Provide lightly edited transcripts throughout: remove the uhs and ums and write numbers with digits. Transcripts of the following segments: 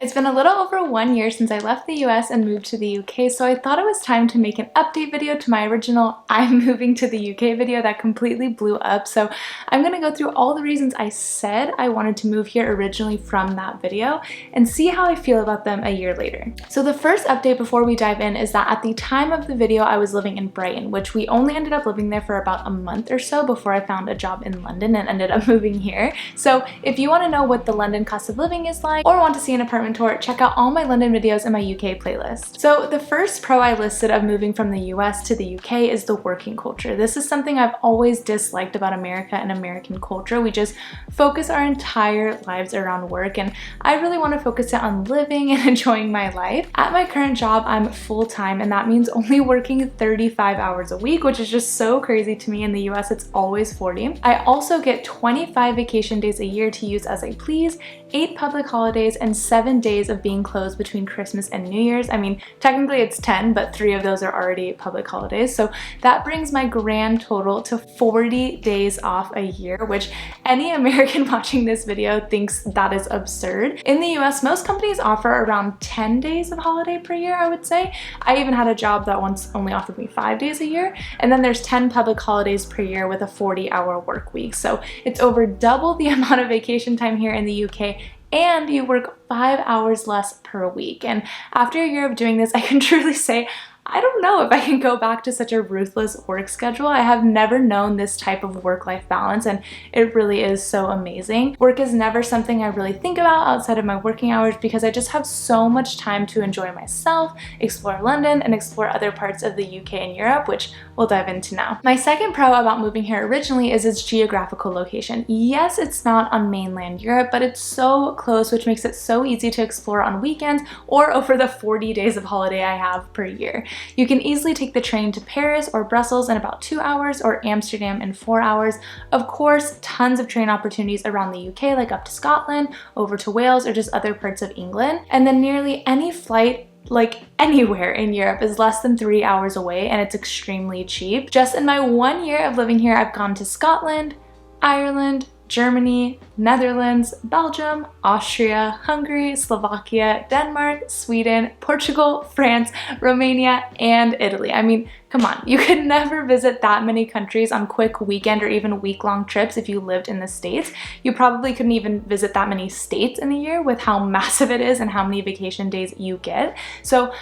It's been a little over 1 year since I left the US and moved to the UK, so I thought it was time to make an update video to my original I'm moving to the UK video that completely blew up. So I'm going to go through all the reasons I said I wanted to move here originally from that video and see how I feel about them a year later. So the first update before we dive in is that at the time of the video I was living in Brighton, which we only ended up living there for about a month or so before I found a job in London and ended up moving here. So if you want to know what the London cost of living is like or want to see an apartment tour, check out all my London videos in my UK playlist. So the first pro I listed of moving from the US to the UK is the working culture. This is something I've always disliked about America and American culture. We just focus our entire lives around work, and I really want to focus it on living and enjoying my life. At my current job, I'm full-time, and that means only working 35 hours a week, which is just so crazy to me. In the US, it's always 40. I also get 25 vacation days a year to use as I please, 8 public holidays, and 7 days of being closed between Christmas and New Year's. I mean, technically it's 10, but 3 of those are already public holidays. So that brings my grand total to 40 days off a year, which any American watching this video thinks that is absurd. In the US, most companies offer around 10 days of holiday per year, I would say. I even had a job that once only offered me 5 days a year. And then there's 10 public holidays per year with a 40-hour work week. So it's over double the amount of vacation time here in the UK, and you work 5 hours less per week. And after a year of doing this, I can truly say I don't know if I can go back to such a ruthless work schedule. I have never known this type of work-life balance, and it really is so amazing. Work is never something I really think about outside of my working hours because I just have so much time to enjoy myself, explore London, and explore other parts of the UK and Europe, which we'll dive into now. My second pro about moving here originally is its geographical location. Yes, it's not on mainland Europe, but it's so close, which makes it so easy to explore on weekends or over the 40 days of holiday I have per year. You can easily take the train to Paris or Brussels in about 2 hours or Amsterdam in 4 hours. Of course, tons of train opportunities around the UK, like up to Scotland, over to Wales, or just other parts of England. And then nearly any flight like anywhere in Europe is less than 3 hours away, and it's extremely cheap. Just in my 1 year of living here, I've gone to Scotland, Ireland, Germany, Netherlands, Belgium, Austria, Hungary, Slovakia, Denmark, Sweden, Portugal, France, Romania, and Italy. I mean, come on, you could never visit that many countries on quick weekend or even week-long trips if you lived in the States. You probably couldn't even visit that many states in a year with how massive it is and how many vacation days you get. So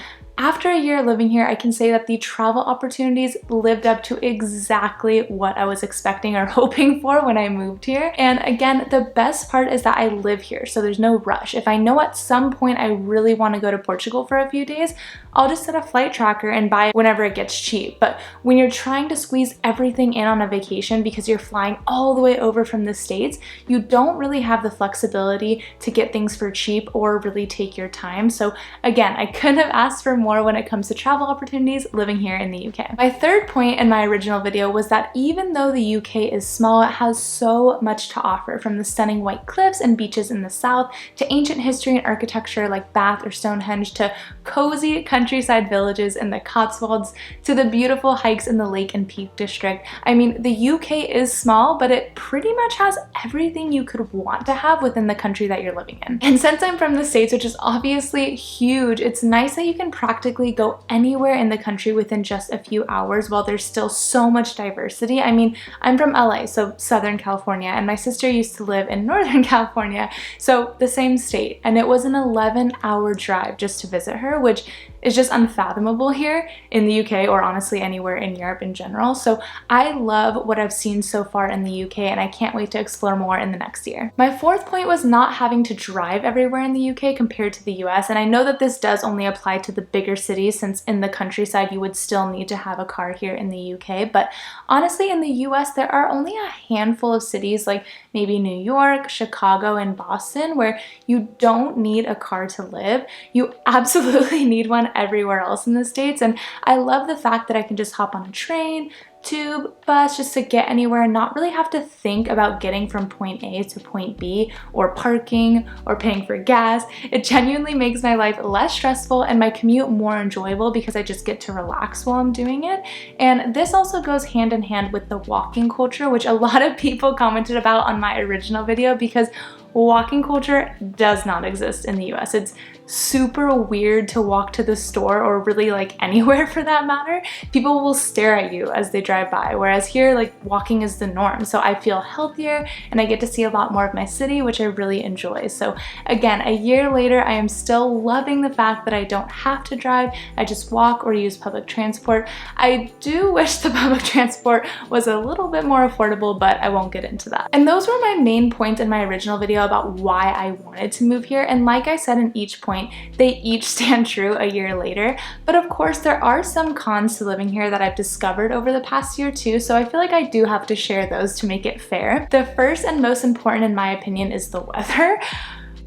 after a year living here, I can say that the travel opportunities lived up to exactly what I was expecting or hoping for when I moved here. And again, the best part is that I live here, so there's no rush. If I know at some point I really want to go to Portugal for a few days, I'll just set a flight tracker and buy it whenever it gets cheap. But when you're trying to squeeze everything in on a vacation because you're flying all the way over from the States, you don't really have the flexibility to get things for cheap or really take your time. So again, I couldn't have asked for more when it comes to travel opportunities living here in the UK. My third point in my original video was that even though the UK is small, it has so much to offer, from the stunning white cliffs and beaches in the south to ancient history and architecture like Bath or Stonehenge, to cozy countryside villages in the Cotswolds, to the beautiful hikes in the Lake and Peak District. I mean, the UK is small, but it pretty much has everything you could want to have within the country that you're living in. And since I'm from the States, which is obviously huge, it's nice that you can practically go anywhere in the country within just a few hours while there's still so much diversity. I mean, I'm from LA, so Southern California, and my sister used to live in Northern California, so the same state, and it was an 11-hour drive just to visit her, which is just unfathomable here in the UK, or honestly anywhere in Europe in general. So I love what I've seen so far in the UK, and I can't wait to explore more in the next year. My fourth point was not having to drive everywhere in the UK compared to the US, and I know that this does only apply to the bigger cities, since in the countryside you would still need to have a car here in the UK, but honestly in the US there are only a handful of cities, like maybe New York, Chicago, and Boston, where you don't need a car to live. You absolutely need one everywhere else in the States, and I love the fact that I can just hop on a train, tube, bus, just to get anywhere and not really have to think about getting from point A to point B or parking or paying for gas. It genuinely makes my life less stressful and my commute more enjoyable because I just get to relax while I'm doing it. And this also goes hand in hand with the walking culture, which a lot of people commented about on my original video, because walking culture does not exist in the US. It's super weird to walk to the store, or really like anywhere for that matter. People will stare at you as they drive by, whereas here like walking is the norm. So I feel healthier and I get to see a lot more of my city, which I really enjoy. So again, a year later, I am still loving the fact that I don't have to drive. I just walk or use public transport. I do wish the public transport was a little bit more affordable, but I won't get into that. And those were my main points in my original video about why I wanted to move here. And like I said in each point, they each stand true a year later. But of course, there are some cons to living here that I've discovered over the past year too, so I feel like I do have to share those to make it fair. The first and most important in my opinion is the weather.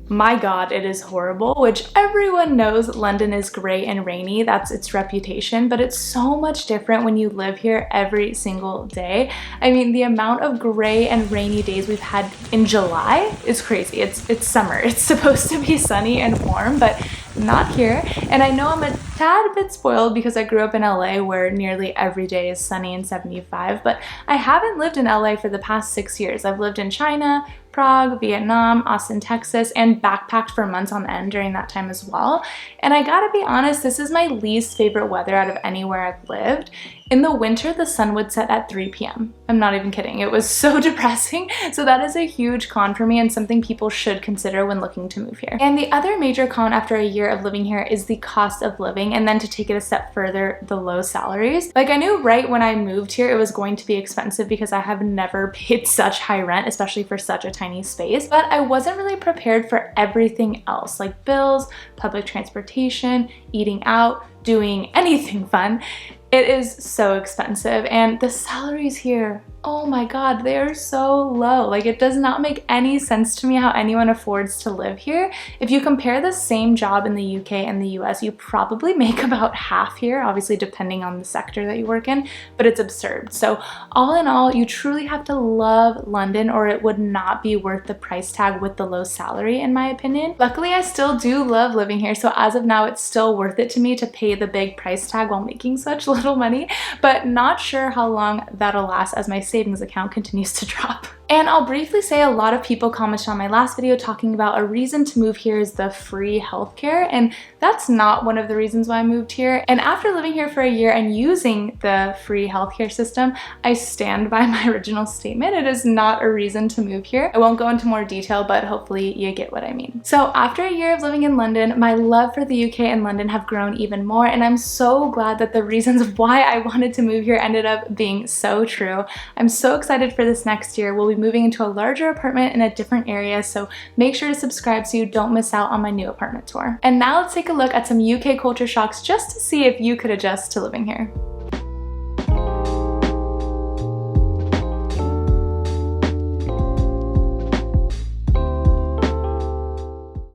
My God, it is horrible, which everyone knows London is gray and rainy. That's its reputation, but it's so much different when you live here every single day. I mean, the amount of gray and rainy days we've had in July is crazy. It's summer. It's supposed to be sunny and warm, but not here. And I know I'm a tad bit spoiled because I grew up in LA where nearly every day is sunny and 75, but I haven't lived in LA for the past 6 years. I've lived in China, Prague, Vietnam, Austin, Texas, and backpacked for months on end during that time as well. And I gotta be honest, this is my least favorite weather out of anywhere I've lived. In the winter, the sun would set at 3 p.m. I'm not even kidding. It was so depressing. So that is a huge con for me and something people should consider when looking to move here. And the other major con after a year of living here is the cost of living, and then to take it a step further, the low salaries. Like, I knew right when I moved here it was going to be expensive because I have never paid such high rent, especially for such a tiny space, but I wasn't really prepared for everything else, like bills, public transportation, eating out, doing anything fun. It is so expensive, and the salaries here, oh my God, they are so low. Like, it does not make any sense to me how anyone affords to live here. If you compare the same job in the UK and the US, you probably make about half here, obviously depending on the sector that you work in, but it's absurd. So all in all, you truly have to love London or it would not be worth the price tag with the low salary, in my opinion. Luckily, I still do love living here, so as of now, it's still worth it to me to pay the big price tag while making such little money, but not sure how long that'll last as my savings account continues to drop. And I'll briefly say a lot of people commented on my last video talking about a reason to move here is the free healthcare, and that's not one of the reasons why I moved here. And after living here for a year and using the free healthcare system, I stand by my original statement. It is not a reason to move here. I won't go into more detail, but hopefully you get what I mean. So after a year of living in London, my love for the UK and London have grown even more, and I'm so glad that the reasons why I wanted to move here ended up being so true. I'm so excited for this next year. We'll be moving into a larger apartment in a different area, so make sure to subscribe so you don't miss out on my new apartment tour. And now let's take a look at some UK culture shocks just to see if you could adjust to living here.